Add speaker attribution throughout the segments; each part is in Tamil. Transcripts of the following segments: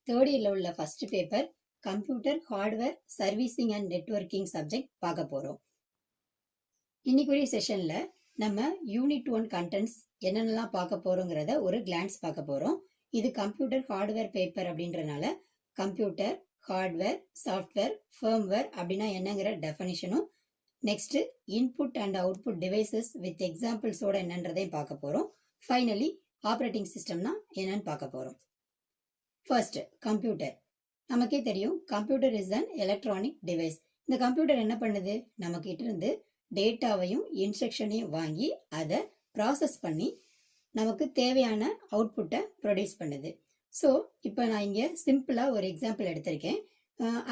Speaker 1: தேர்ட் இயர்ல உள்ள first paper computer hardware servicing and networking subject பார்க்க போறோம். இன்னைக்குரிய செஷன்ல நம்ம யூனிட் 1 கண்டென்ட்ஸ் என்னென்னலாம் பார்க்க போறோங்கிறத ஒரு கிளான்ஸ் பார்க்க போறோம். இது கம்ப்யூட்டர் ஹார்ட்வேர் பேப்பர் அப்படின்றனால கம்ப்யூட்டர் ஹார்ட்வேர் சாஃப்ட்வேர் ஃபர்ம்வேர் அப்படின்னா என்னங்கிற டெஃபனிஷனும் next input and output devices with எக்ஸாம்பிள்ஸோட என்னன்றதையும் பார்க்க போறோம். ஃபைனலி ஆப்ரேட்டிங் சிஸ்டம்னா என்னன்னு பார்க்க போறோம். First computer. நமக்கே தெரியும் computer is an electronic device. இந்த கம்ப்யூட்டர் என்ன பண்ணுது, நம்ம கிட்ட இருந்து டேட்டாவையும் இன்ஸ்ட்ரக்ஷனையும் வாங்கி அதை ப்ராசஸ் பண்ணி நமக்கு தேவையான அவுட்புட்டை ப்ரொடியூஸ் பண்ணுது. ஸோ இப்போ நான் இங்கே சிம்பிளாக ஒரு எக்ஸாம்பிள் எடுத்திருக்கேன்.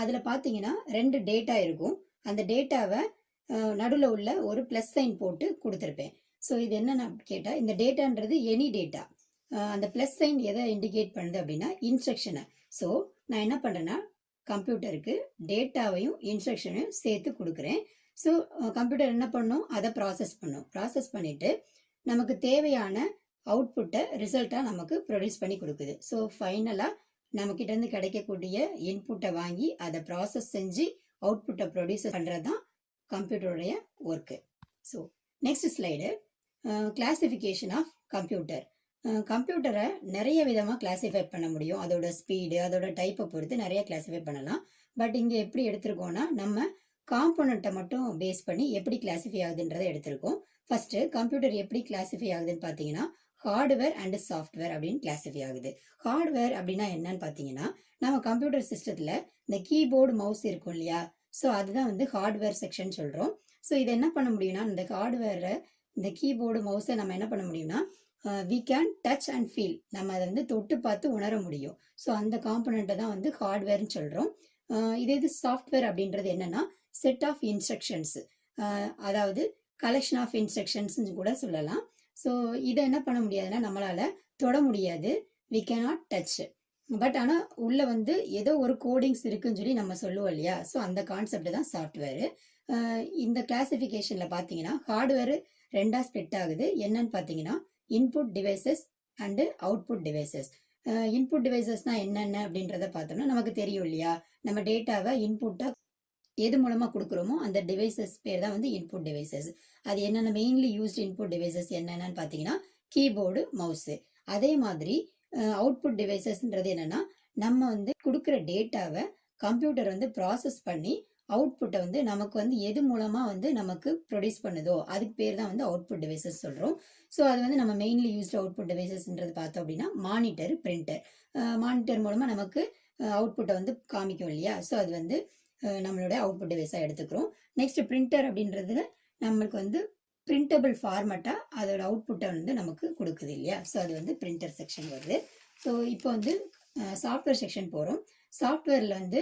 Speaker 1: அதில் பார்த்தீங்கன்னா 2 டேட்டா இருக்கும். அந்த டேட்டாவை நடுவில் உள்ள ஒரு ப்ளஸ் சைன் போட்டு கொடுத்துருப்பேன். ஸோ இது என்னன்னு கேட்டால், இந்த டேட்டான்றது எனி டேட்டா. அந்த ப்ளஸ் சைன் எதை இண்டிகேட் பண்ணுது அப்படின்னா இன்ஸ்ட்ரக்ஷனை. ஸோ நான் என்ன பண்ணுறேன்னா கம்ப்யூட்டருக்கு டேட்டாவையும் இன்ஸ்ட்ரக்ஷனையும் சேர்த்து கொடுக்குறேன். ஸோ கம்ப்யூட்டர் என்ன பண்ணும், அதை ப்ராசஸ் பண்ணிட்டு நமக்கு தேவையான அவுட்புட்டை ரிசல்ட்டாக நமக்கு ப்ரொடியூஸ் பண்ணி கொடுக்குது. ஸோ ஃபைனலாக நம்மக்கிட்ட இருந்து கிடைக்கக்கூடிய இன்புட்டை வாங்கி அதை ப்ராசஸ் செஞ்சு அவுட்புட்டை ப்ரொடியூஸ் பண்ணுறது தான் கம்ப்யூட்டருடைய work. So next slide, classification of computer. கம்ப்யூட்டரை நிறைய விதமாக கிளாசிஃபை பண்ண முடியும். அதோட ஸ்பீடு, அதோட டைப்பை பொறுத்து நிறைய கிளாசிஃபை பண்ணலாம். பட் இங்கே எப்படி எடுத்திருக்கோம்னா நம்ம காம்போனண்ட்டை மட்டும் பேஸ் பண்ணி எப்படி கிளாசிஃபை ஆகுதுன்றதை எடுத்திருக்கோம். ஃபர்ஸ்ட் கம்ப்யூட்டர் எப்படி கிளாசிஃபை ஆகுதுன்னு பார்த்தீங்கன்னா ஹார்ட்வேர் அண்ட் சாஃப்ட்வேர் அப்படின்னு கிளாசிஃபை ஆகுது. ஹார்ட்வேர் அப்படின்னா என்னன்னு பார்த்தீங்கன்னா நம்ம கம்ப்யூட்டர் சிஸ்டத்தில் இந்த கீபோர்டு மவுஸ் இருக்கும் இல்லையா, ஸோ அதுதான் வந்து ஹார்ட்வேர் செக்ஷன் சொல்கிறோம். ஸோ இதை என்ன பண்ண முடியும்னா இந்த ஹார்ட்வேரை, இந்த கீபோர்டு மவுஸை நம்ம என்ன பண்ண முடியும்னா we can touch and feel, நம்ம அதை வந்து தொட்டு பார்த்து உணர முடியும். ஸோ அந்த காம்பனண்ட்டை தான் வந்து ஹார்ட்வேர்னு சொல்கிறோம். இது சாஃப்ட்வேர் அப்படின்றது என்னன்னா செட் ஆஃப் இன்ஸ்ட்ரக்ஷன்ஸ், அதாவது கலெக்ஷன் ஆஃப் இன்ஸ்ட்ரக்ஷன்ஸ் கூட சொல்லலாம். ஸோ இதை என்ன பண்ண முடியாதுன்னா நம்மளால தொட முடியாது, we cannot touch. பட் ஆனால் உள்ள வந்து ஏதோ ஒரு கோடிங்ஸ் இருக்குன்னு சொல்லி நம்ம சொல்லுவோம் இல்லையா, ஸோ அந்த கான்செப்ட் தான் சாஃப்ட்வேரு. இந்த கிளாசிஃபிகேஷனில் பார்த்தீங்கன்னா ஹார்ட்வேர் 2ஆக ஸ்ப்ளிட் ஆகுது. என்னன்னு பார்த்தீங்கன்னா input devices and output devices. Input டிவைசஸ்னா என்னென்ன அப்படின்றத பார்த்தோம்னா நமக்கு தெரியும் இல்லையா, நம்ம டேட்டாவை இன்புட்டாக எது மூலமாக கொடுக்குறோமோ அந்த டிவைசஸ் பேர் தான் வந்து இன்புட் டிவைசஸ். அது என்னென்ன மெயின்லி யூஸ்ட் இன்புட் டிவைசஸ் என்னென்னு பார்த்தீங்கன்னா கீபோர்டு மவுஸு. அதே மாதிரி அவுட்புட் டிவைசஸ்ன்றது என்னன்னா நம்ம வந்து கொடுக்குற டேட்டாவை கம்ப்யூட்டர் வந்து ப்ராசஸ் பண்ணி அவுட்புட்டை வந்து நமக்கு வந்து எது மூலமாக வந்து நமக்கு ப்ரொடியூஸ் பண்ணுதோ அதுக்கு பேர் தான் வந்து அவுட்புட் டிவைசஸ் சொல்கிறோம். ஸோ அது வந்து நம்ம மெயின்லி யூஸ்டு அவுட்புட் டிவைசஸ்ன்றது பார்த்தோம் அப்படின்னா மானிட்டர், பிரிண்டர். மானிட்டர் மூலமாக நமக்கு அவுட்புட்டை வந்து காமிக்கும் இல்லையா, ஸோ அது வந்து நம்மளோட அவுட்புட் டிவைஸாக எடுத்துக்கிறோம். நெக்ஸ்ட் பிரிண்டர் அப்படின்றதுல நம்மளுக்கு வந்து பிரிண்டபிள் ஃபார்மேட்டாக அதோட அவுட்புட்டை வந்து நமக்கு கொடுக்குது இல்லையா, ஸோ அது வந்து பிரிண்டர் செக்ஷன் வருது. ஸோ இப்போ வந்து சாஃப்ட்வேர் செக்ஷன் போகிறோம். சாஃப்ட்வேரில் வந்து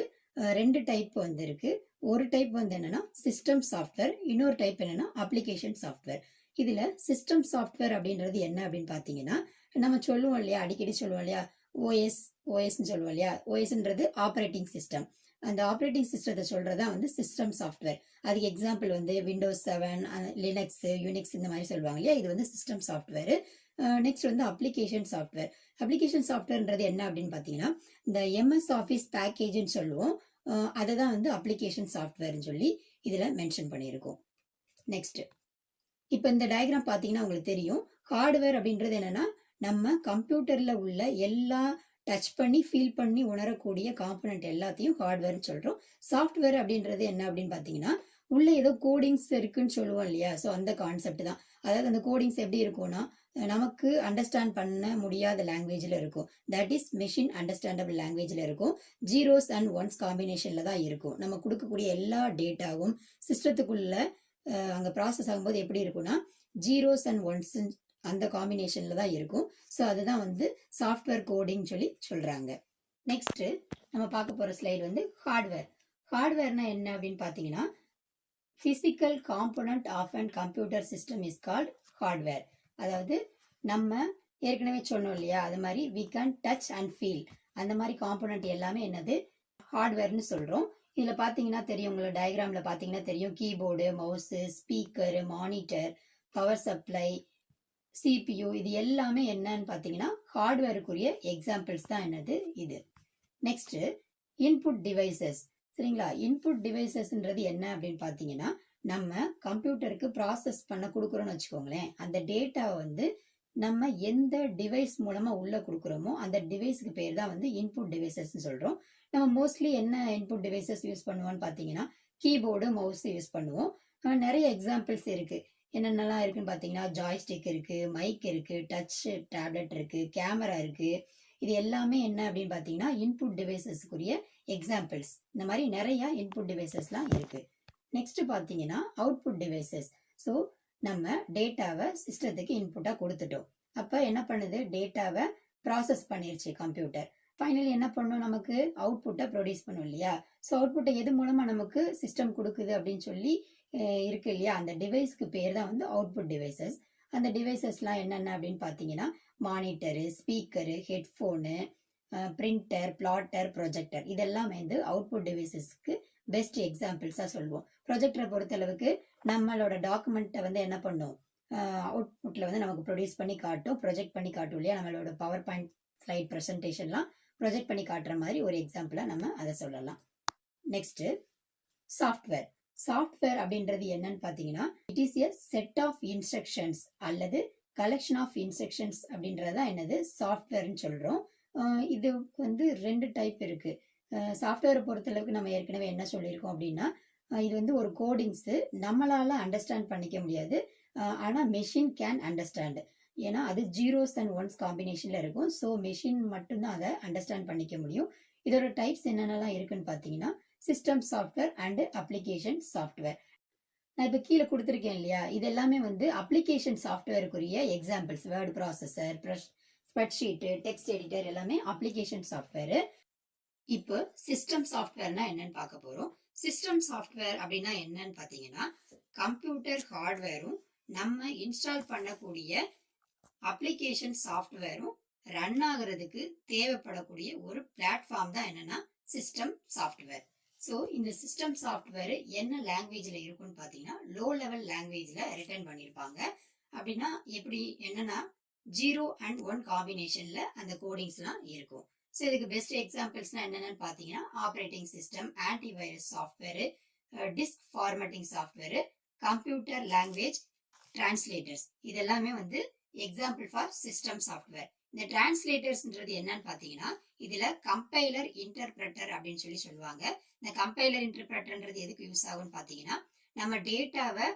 Speaker 1: 2 டைப் வந்து இருக்கு. ஒரு டைப் வந்து என்னன்னா சிஸ்டம் சாஃப்ட்வேர், இன்னொரு டைப் என்னன்னா அப்ளிகேஷன் சாஃப்ட்வேர். இதுல சிஸ்டம் சாஃப்ட்வேர் அப்படின்றது என்ன அப்படின்னு பாத்தீங்கன்னா நம்ம சொல்லுவோம் இல்லையா, அடிக்கடி சொல்லுவோம் இல்லையா ஓஎஸ்ன்னு சொல்லுவோம் இல்லையா, ஓஎஸ்ன்றது ஆப்ரேட்டிங் சிஸ்டம். அந்த ஆப்ரேட்டிங் சிஸ்டத்தை சொல்றதா வந்து சிஸ்டம் சாஃப்ட்வேர். அதுக்கு எக்ஸாம்பிள் வந்து விண்டோஸ் 7, லினக்ஸ், யூனிக்ஸ் இந்த மாதிரி சொல்லுவாங்க இல்லையா, இது வந்து சிஸ்டம் சாஃப்ட்வேர். நெக்ஸ்ட் வந்து அப்ளிகேஷன் சாஃப்ட்வேர். அப்ளிகேஷன் சாஃப்ட்வேர்ன்றது என்ன அப்படின்னு பார்த்தீங்கன்னா இந்த எம்எஸ் ஆஃபீஸ் பேக்கேஜ்னு சொல்லுவோம், அதை தான் வந்து அப்ளிகேஷன் சாஃப்ட்வேர்னு சொல்லி இதில் மென்ஷன் பண்ணியிருக்கோம். நெக்ஸ்ட் இப்போ இந்த டயக்ராம் பார்த்தீங்கன்னா உங்களுக்கு தெரியும், ஹார்ட்வேர் அப்படின்றது என்னன்னா நம்ம கம்ப்யூட்டரில் உள்ள எல்லா டச் பண்ணி ஃபீல் பண்ணி உணரக்கூடிய காம்பனண்ட் எல்லாத்தையும் ஹார்ட்வேர்னு சொல்கிறோம். சாஃப்ட்வேர் அப்படின்றது என்ன அப்படின்னு பார்த்தீங்கன்னா உள்ள ஏதோ கோடிங்ஸ் இருக்குன்னு சொல்லுவோம் இல்லையா, ஸோ அந்த கான்செப்ட் தான். அதாவது அந்த கோடிங்ஸ் எப்படி இருக்கும்னா நமக்கு அண்டர்ஸ்டாண்ட் பண்ண முடியாத லாங்குவேஜில் இருக்கும், தட் இஸ் மெஷின் அண்டர்ஸ்டாண்டபிள் லாங்குவேஜில் இருக்கும். 0s and 1s காம்பினேஷனில் தான் இருக்கும். நம்ம கொடுக்கக்கூடிய எல்லா டேட்டாவும் சிஸ்டத்துக்குள்ள அங்கே ப்ராசஸ் ஆகும்போது எப்படி இருக்கும்னா 0s and 1s அந்த காம்பினேஷனில் தான் இருக்கும். ஸோ அதுதான் வந்து சாஃப்ட்வேர் கோடிங் சொல்லி சொல்கிறாங்க. நெக்ஸ்ட்டு நம்ம பார்க்க போகிற ஸ்லைடு வந்து ஹார்ட்வேர். ஹார்ட்வேர்னா என்ன அப்படின்னு பார்த்தீங்கன்னா physical component of and computer system is called hardware. அதாவது நம்ம ஏற்கனவே சொன்னோம் இல்லையா, அது மாதிரி we can touch and feel, அந்த மாதிரி காம்போனன்ட் எல்லாமே என்னது ஹார்ட்வேர்னு சொல்கிறோம். இதில் பார்த்தீங்கன்னா தெரியும், உங்களோட டயக்ராமில் பார்த்தீங்கன்னா தெரியும், keyboard, mouse, speaker, monitor, power supply, CPU, இது எல்லாமே என்னன்னு பார்த்தீங்கன்னா ஹார்ட்வேருக்குரிய எக்ஸாம்பிள்ஸ் தான் என்னது இது. Next input devices. சரிங்களா? இன்புட் டிவைசஸ்ன்றது என்ன அப்படின்னு பார்த்தீங்கன்னா, நம்ம கம்ப்யூட்டருக்கு ப்ராசஸ் பண்ண கொடுக்குறோம்னு வச்சுக்கோங்களேன். அந்த டேட்டாவை வந்து நம்ம எந்த டிவைஸ் மூலமா உள்ள கொடுக்குறோமோ அந்த டிவைஸ்க்கு பேர் தான் வந்து இன்புட் டிவைசஸ்ன்னு சொல்றோம். நம்ம மோஸ்ட்லி என்ன இன்புட் டிவைசஸ் யூஸ் பண்ணுவோம்னு பார்த்தீங்கன்னா, கீபோர்டு, மவுஸ் யூஸ் பண்ணுவோம். நிறைய எக்ஸாம்பிள்ஸ் இருக்கு. என்னென்னலாம் இருக்குன்னு பார்த்தீங்கன்னா, ஜாய்ஸ்டிக் இருக்கு, மைக் இருக்கு, டச் டேப்லெட் இருக்கு, கேமரா இருக்கு. இது எல்லாமே என்ன அப்படின்னு பார்த்தீங்கன்னா, இன்புட் டிவைசஸ்க்குரிய எக்ஸாம்பிள்ஸ். இந்த மாதிரி நிறைய இன்புட் டிவைசஸ்லாம் இருக்கு. நெக்ஸ்ட் பார்த்தீங்கன்னா, அவுட்புட் டிவைசஸ். ஸோ நம்ம டேட்டாவை சிஸ்டத்துக்கு இன்புட்டா கொடுத்துட்டோம். அப்ப என்ன பண்ணுது? டேட்டாவை ப்ராசஸ் பண்ணிருச்சு கம்ப்யூட்டர். ஃபைனலி என்ன பண்ணும்? நமக்கு அவுட்புட்டை ப்ரொடியூஸ் பண்ணும் இல்லையா? ஸோ அவுட்புட்டை எது மூலமா நமக்கு சிஸ்டம் கொடுக்குது அப்படின்னு சொல்லி இருக்கு இல்லையா? அந்த டிவைஸ்க்கு பேர் தான் வந்து அவுட்புட் டிவைசஸ். அந்த டிவைசஸ்லாம் என்னென்ன அப்படின்னு பார்த்தீங்கன்னா, monitor, speaker, headphone, printer, plotter, projector, இதெல்லாம் வந்து அவுட்புட் டிவைசஸ்க்கு பெஸ்ட் எக்ஸாம்பிள்ஸா சொல்லுவோம். ப்ரொஜெக்டரை பொறுத்தளவுக்கு நம்மளோட டாக்குமெண்ட்டை வந்து என்ன பண்ணும்? அவுட்புட்ல வந்து நமக்கு ப்ரொடியூஸ் பண்ணி காட்டும், ப்ரொஜெக்ட் பண்ணி காட்டும் இல்லையா? நம்மளோட பவர் பாயிண்ட் ஸ்லைட் ப்ரெசன்டேஷன்லாம் ப்ரொஜெக்ட் பண்ணி காட்டுற மாதிரி ஒரு எக்ஸாம்பிளா நம்ம அதை சொல்லலாம். Next software. சாஃப்ட்வேர் அப்படின்றது என்னன்னு பார்த்தீங்கன்னா, it is a set of instructions அல்லது கலெக்ஷன் ஆஃப் இன்ஸ்ட்ரக்ஷன்ஸ் அப்படின்றத என்னது சாஃப்ட்வேர்னு சொல்றோம். இது வந்து 2 டைப் இருக்கு. சாஃப்ட்வேரை பொறுத்தளவுக்கு நம்ம ஏற்கனவே என்ன சொல்லியிருக்கோம் அப்படின்னா, இது வந்து ஒரு கோடிங்ஸ் நம்மளால அண்டர்ஸ்டாண்ட் பண்ணிக்க முடியாது. ஆனா மெஷின் கேன் அண்டர்ஸ்டாண்ட். ஏன்னா அது ஜீரோஸ் அண்ட் ஒன்ஸ் காம்பினேஷன்ல இருக்கும். ஸோ மெஷின் மட்டும்தான் அதை அண்டர்ஸ்டாண்ட் பண்ணிக்க முடியும். இதோட டைப்ஸ் என்னென்னலாம் இருக்குன்னு பார்த்தீங்கன்னா, system software and application software. நான் இப்போ கீழே கொடுத்துருக்கேன் இல்லையா? இது எல்லாமே வந்து அப்ளிகேஷன் சாஃப்ட்வேருக்குரிய examples. Word processor, spreadsheet, text editor எல்லாமே அப்ளிகேஷன் சாஃப்ட்வேர். இப்போ சிஸ்டம் சாஃப்ட்வேர்னா என்னன்னு பார்க்க போறோம். சிஸ்டம் சாஃப்ட்வேர் அப்படின்னா என்னன்னு பார்த்தீங்கன்னா, கம்ப்யூட்டர் ஹார்ட்வேரும் நம்ம இன்ஸ்டால் பண்ணக்கூடிய அப்ளிகேஷன் சாஃப்ட்வேரும் ரன் ஆகுறதுக்கு தேவைப்படக்கூடிய ஒரு பிளாட்ஃபார்ம் தான் என்னன்னா சிஸ்டம் சாஃப்ட்வேர். ஸோ இந்த சிஸ்டம் சாஃப்ட்வேர் என்ன லாங்குவேஜ்ல இருக்குன்னு பார்த்தீங்கன்னா, லோ லெவல் லாங்குவேஜ்ல ரிட்டர்ன் பண்ணியிருப்பாங்க. அப்படின்னா எப்படி? என்னன்னா 0 and 1 காம்பினேஷன்ல அந்த கோடிங்ஸ்லாம் இருக்கும். ஸோ இதுக்கு பெஸ்ட் எக்ஸாம்பிள்ஸ்னா என்னென்னு பார்த்தீங்கன்னா, operating system, antivirus software, disk formatting software, computer language translators, இதெல்லாமே வந்து எக்ஸாம்பிள் ஃபார் சிஸ்டம் சாஃப்ட்வேர். இந்த டிரான்ஸ்லேட்டர்ஸ்ன்றது என்னன்னு பார்த்தீங்கன்னா, இதுல கம்பைலர், இன்டர்பிரட்டர் அப்படின்னு சொல்லி சொல்லுவாங்க. இந்த கம்பைலர், இன்டர்பிரட்டர்ன்றது எதுக்கு யூஸ் ஆகும்னு பார்த்தீங்கன்னா, நம்ம டேட்டாவை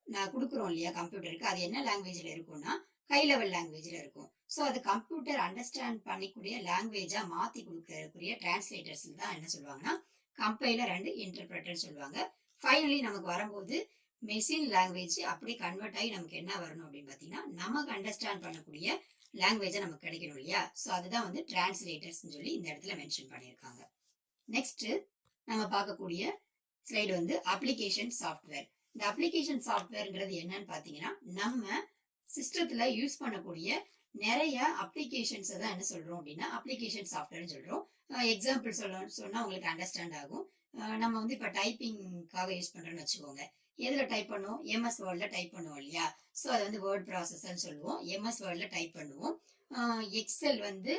Speaker 1: நான் கொடுக்குறோம் இல்லையா கம்ப்யூட்டருக்கு, அது என்ன லாங்குவேஜ்ல இருக்கும்னா ஹை லெவல் லாங்குவேஜ்ல இருக்கும். ஸோ அது கம்ப்யூட்டர் அண்டர்ஸ்டாண்ட் பண்ணிக்கூடிய லாங்குவேஜா மாத்தி கொடுக்கக்கூடிய டிரான்ஸ்லேட்டர்ஸ் தான் என்ன சொல்லுவாங்கன்னா கம்பைலர் அண்ட் இன்டர்பிரட்டர் சொல்லுவாங்க. ஃபைனலி நமக்கு வரும்போது மெஷின் லாங்குவேஜ் அப்படி கன்வெர்ட் ஆகி நமக்கு என்ன வரணும் அப்படின்னு பார்த்தீங்கன்னா, நமக்கு அண்டர்ஸ்டாண்ட் பண்ணக்கூடிய லாங்குவேஜா நமக்கு கிடைக்கணும் இல்லையா? ஸோ அதுதான் வந்து டிரான்ஸ்லேட்டர்ஸ் சொல்லி இந்த இடத்துல மென்ஷன் பண்ணியிருக்காங்க. நெக்ஸ்ட் நம்ம பார்க்கக்கூடிய ஸ்லைடு வந்து அப்ளிகேஷன் சாஃப்ட்வேர். இந்த அப்ளிகேஷன் சாஃப்ட்வேர்ன்றது என்னன்னு பார்த்தீங்கன்னா, நம்ம சிஸ்டத்துல யூஸ் பண்ணக்கூடிய நிறைய அப்ளிகேஷன்ஸ் தான் என்ன சொல்றோம் அப்படின்னா அப்ளிகேஷன் சாஃப்ட்வேர்னு சொல்றோம். எக்ஸாம்பிள் சொன்னா உங்களுக்கு அண்டர்ஸ்டாண்ட் ஆகும். நம்ம வந்து இப்போ டைப்பிங்காக யூஸ் பண்றோம்னு வச்சுக்கோங்க. எதுல டைப் பண்ணுவோம்? எம்எஸ் வேர்ட்ல டைப் பண்ணுவோம் இல்லையா? ஸோ அது வந்து வேர்ட் ப்ராசஸர்னு சொல்லுவோம். எம்எஸ் வேர்ட்ல டைப் பண்ணுவோம். எக்ஸல் வந்து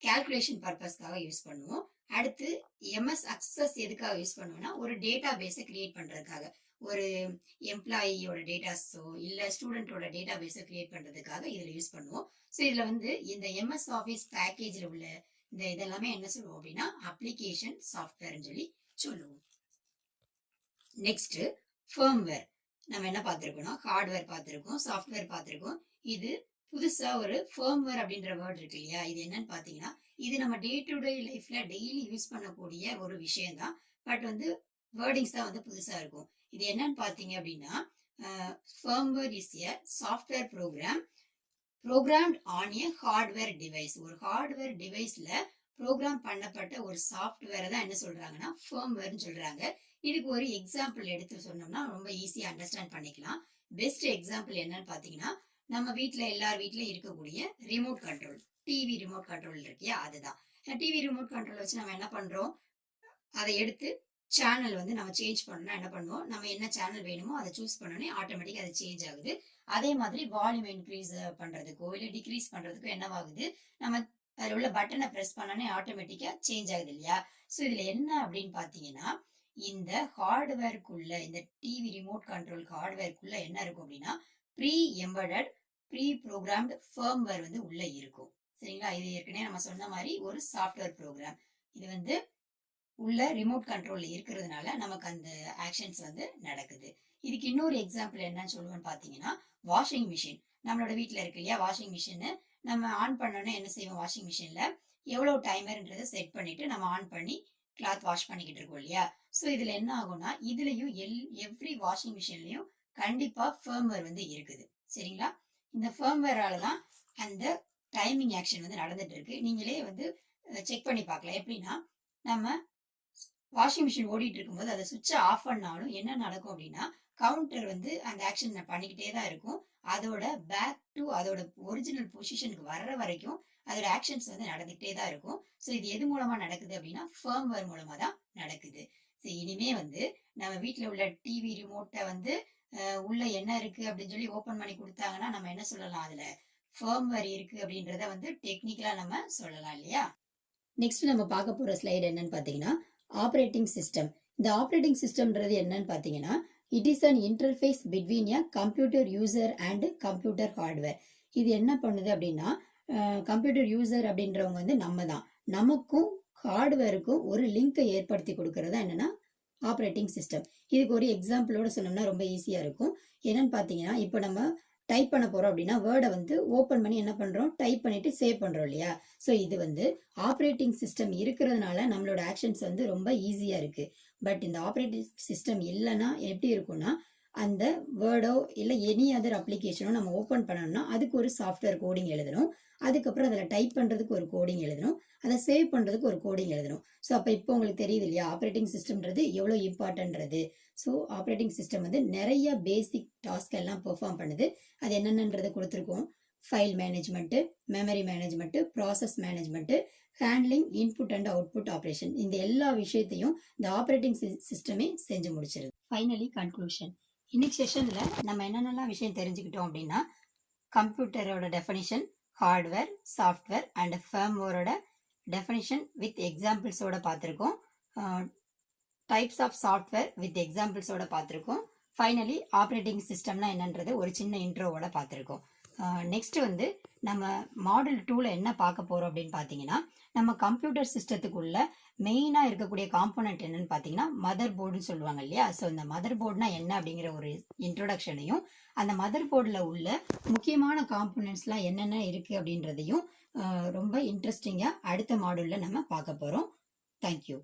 Speaker 1: கால்குலேஷன் பர்பஸ்க்காக யூஸ் பண்ணுவோம். அடுத்து எம்எஸ் அக்சஸ் எதுக்காக யூஸ் பண்ணுவோம்னா, ஒரு டேட்டா பேஸை கிரியேட் பண்றதுக்காக, ஒரு எம்ப்ளாயியோட டேட்டாஸோ இல்ல ஸ்டூடெண்டோட டேட்டா பேஸை கிரியேட் பண்றதுக்காக இதுல யூஸ் பண்ணுவோம். ஸோ இதுல வந்து இந்த எம்எஸ் ஆஃபீஸ் பேக்கேஜ்ல உள்ள இந்த இதெல்லாமே என்ன சொல்லுவோம் அப்படின்னா அப்ளிகேஷன் சாஃப்ட்வேர்னு சொல்லி சொல்லுவோம். Next firmware. நம்ம என்ன பார்த்திருக்கோம்னா ஹார்ட்வேர் பார்த்திருக்கோம், சாஃப்ட்வேர் பார்த்திருக்கோம். இது புதுசா ஒரு ஃபர்ம்வேர் அப்படின்ற வேர்ட் இருக்கு இல்லையா? இது என்னன்னு பாத்தீங்கன்னா, இது நம்ம டே டு டே லைஃப்ல டெய்லி யூஸ் பண்ணக்கூடிய ஒரு விஷயம் தான். பட் வந்து வேர்டிங்ஸ் தான் வந்து புதுசா இருக்கும். இது என்னன்னு பாத்தீங்க அப்படின்னா, firmware is a software program programmed on a hardware device. ஒரு ஹார்ட்வேர் டிவைஸ்ல ப்ரோக்ராம் பண்ணப்பட்ட ஒரு சாஃப்ட்வேரை தான் என்ன சொல்றாங்கன்னா ஃபர்ம்வேர்னு சொல்றாங்க. இதுக்கு ஒரு எக்ஸாம்பிள் எடுத்து சொன்னோம்னா ரொம்ப ஈஸியா அண்டர்ஸ்டாண்ட் பண்ணிக்கலாம். பெஸ்ட் எக்ஸாம்பிள் என்னன்னு பாத்தீங்கன்னா, நம்ம வீட்டுல எல்லார் வீட்லயும் இருக்கக்கூடிய remote control, TV remote control இருக்கியா, அதுதான். டிவி ரிமோட் கண்ட்ரோல் வச்சு நம்ம என்ன பண்றோம்? அதை எடுத்து சேனல் வந்து நம்ம சேஞ்ச் பண்ணோம்னா என்ன பண்ணுவோம்? நம்ம என்ன சேனல் வேணுமோ அதை சூஸ் பண்ணோன்னே ஆட்டோமேட்டிக்கா அது சேஞ்ச் ஆகுது. அதே மாதிரி வால்யூம் இன்க்ரீஸ் பண்றதுக்கோ இல்ல டிக்ரீஸ் பண்றதுக்கோ என்னவாகுது? நம்ம அதில் உள்ள பட்டனை ப்ரெஸ் பண்ணோன்னே ஆட்டோமேட்டிக்காக சேஞ்ச் ஆகுது இல்லையா? ஸோ இதில் என்ன அப்படின்னு பார்த்தீங்கன்னா, இந்த ஹார்ட்வேர்க்குள்ள, இந்த டிவி ரிமோட் கண்ட்ரோல் ஹார்ட்வேர்க்குள்ள என்ன இருக்கும் அப்படின்னா, pre embedded pre programmed firmware வந்து உள்ள இருக்கும். சரிங்களா? இது ஏற்கனவே நம்ம சொன்ன மாதிரி ஒரு சாஃப்ட்வேர் ப்ரோக்ராம். இது வந்து உள்ள ரிமோட் கண்ட்ரோல்ல இருக்கிறதுனால நமக்கு அந்த ஆக்ஷன்ஸ் வந்து நடக்குது. இதுக்கு இன்னொரு எக்ஸாம்பிள் என்னன்னு சொல்லுவோம்னு பார்த்தீங்கன்னா, வாஷிங் மிஷின். நம்மளோட வீட்டில் இருக்கு இல்லையா வாஷிங் மிஷின். நம்ம ஆன் பண்ணோன்னே என்ன செய்வோம், வாஷிங் மிஷின்ல எவ்வளோ டைமர்ன்றதை செட் பண்ணிட்டு நம்ம ஆன் பண்ணி கிளாத் வாஷ் பண்ணிக்கிட்டு இருக்கோம் இல்லையா? ஸோ இதுல என்ன ஆகும்னா, இதுலயும் எவ்ரி வாஷிங் மிஷின்லயும் கண்டிப்பா ஃபர்ம்வேர் வந்து இருக்குது. சரிங்களா? இந்த ஃபர்ம்வேரால தான் அந்த டைமிங் ஆக்ஷன் வந்து நடந்துட்டு இருக்கு. நீங்களே வந்து செக் பண்ணி பார்க்கலாம். எப்படின்னா, நம்ம வாஷிங் மிஷின் ஓடிட்டு இருக்கும்போது அதை சுவிட்சை ஆஃப் பண்ணாலும் என்ன நடக்கும் அப்படின்னா, கவுண்டர் வந்து அந்த ஆக்ஷன் பண்ணிக்கிட்டே தான் இருக்கும். அதோட பேக் டு அதோட ஒரிஜினல் பொசிஷனுக்கு வர்ற வரைக்கும் அதோட ஆக்ஷன்ஸ் வந்து நடந்துகிட்டே தான் இருக்கும். ஸோ இது எது மூலமா நடக்குது அப்படின்னா, ஃபர்ம்வேர் மூலமா தான் நடக்குது. ஸோ இனிமே வந்து நம்ம வீட்டில் உள்ள டிவி ரிமோட்டை வந்து உள்ள என்ன இருக்கு அப்படின்னு சொல்லி ஓப்பன் பண்ணி கொடுத்தாங்கன்னா நம்ம என்ன சொல்லலாம், அதுல ஃபர்ம்வேர் இருக்கு அப்படின்றத வந்து டெக்னிக்கலா நம்ம சொல்லலாம் இல்லையா? நெக்ஸ்ட் நம்ம பார்க்க போற ஸ்லைடு என்னன்னு பார்த்தீங்கன்னா, ஆப்ரேட்டிங் சிஸ்டம். இந்த ஆப்ரேட்டிங் சிஸ்டம்ன்றது என்னன்னு பார்த்தீங்கன்னா, it is an interface between a computer user and computer hardware. இது என்ன பண்ணுது அப்படின்னா, கம்ப்யூட்டர் யூசர் அப்படின்றவங்க வந்து நம்ம தான். நமக்கும் ஹார்ட்வேருக்கும் ஒரு லிங்கை ஏற்படுத்தி கொடுக்கறது என்னன்னா ஆப்ரேட்டிங் சிஸ்டம். இதுக்கு ஒரு எக்ஸாம்பிளோட சொன்னோம்னா ரொம்ப ஈஸியா இருக்கும். என்னன்னு பார்த்தீங்கன்னா, இப்போ நம்ம டைப் பண்ண போறோம் அப்படின்னா வேர்டை வந்து ஓப்பன் பண்ணி என்ன பண்றோம், டைப் பண்ணிட்டு சேவ் பண்றோம் இல்லையா? ஸோ இது வந்து ஆப்ரேட்டிங் சிஸ்டம் இருக்கிறதுனால நம்மளோட ஆக்ஷன்ஸ் வந்து ரொம்ப ஈஸியா இருக்கு. பட் இந்த ஆப்ரேட்டிங் சிஸ்டம் இல்லைன்னா எப்படி இருக்கும்னா, அந்த வேர்டோ இல்லை எனி அதர் அப்ளிகேஷனோ நம்ம ஓப்பன் பண்ணணும்னா அதுக்கு ஒரு சாஃப்ட்வேர் கோடிங் எழுதணும். அதுக்கப்புறம் அதில் டைப் பண்ணுறதுக்கு ஒரு கோடிங் எழுதணும். அதை சேவ் பண்ணுறதுக்கு ஒரு கோடிங் எழுதணும். ஸோ அப்போ இப்போ உங்களுக்கு தெரியுது இல்லையா ஆப்ரேட்டிங் சிஸ்டம்ன்றது எவ்வளோ இம்பார்ட்டன்றது. ஸோ ஆப்ரேட்டிங் சிஸ்டம் வந்து நிறைய பேசிக் டாஸ்க் எல்லாம் பெர்ஃபார்ம் பண்ணுது. அது என்னென்னன்றதை கொடுத்துருக்கோம். File management, memory management, process management, handling input and output operation. இந்த எல்லா விஷயத்தையும் இந்த ஆப்ரேட்டிங் சிஸ்டமே செஞ்சு முடிச்சிருது. Finally conclusion. இன்னைக்கு செஷன்ல நம்ம என்னென்னலாம் விஷயம் தெரிஞ்சுக்கிட்டோம் அப்படின்னா, கம்ப்யூட்டரோட டெஃபனிஷன், ஹார்ட்வேர், சாஃப்ட்வேர் அண்ட் ஃபர்ம்வேரோட டெஃபனிஷன் வித் எக்ஸாம்பிள்ஸோட பார்த்துருக்கோம். டைப்ஸ் ஆஃப் சாஃப்ட்வேர் வித் எக்ஸாம்பிள்ஸோட பார்த்துருக்கோம். ஃபைனலி ஆப்ரேட்டிங் சிஸ்டம்னா என்னன்றது ஒரு சின்ன இன்ட்ரோவோட பார்த்துருக்கோம். நெக்ஸ்ட் வந்து நம்ம மாடல் 2ல என்ன பார்க்க போறோம் அப்படின்னு பார்த்தீங்கன்னா, நம்ம கம்ப்யூட்டர் சிஸ்டத்துக்குள்ள மெயினாக இருக்கக்கூடிய காம்போனன்ட் என்னன்னு பார்த்தீங்கன்னா மதர் போர்டுன்னு சொல்லுவாங்க இல்லையா? ஸோ இந்த மதர் போர்டுனா என்ன அப்படிங்கிற ஒரு இன்ட்ரோடக்ஷனையும், அந்த மதர் போர்டில் உள்ள முக்கியமான காம்போனன்ட்ஸ்லாம் என்னென்ன இருக்கு அப்படின்றதையும் ரொம்ப இன்ட்ரெஸ்டிங்காக அடுத்த மாடலில் நம்ம பார்க்க போகிறோம். தேங்க்யூ.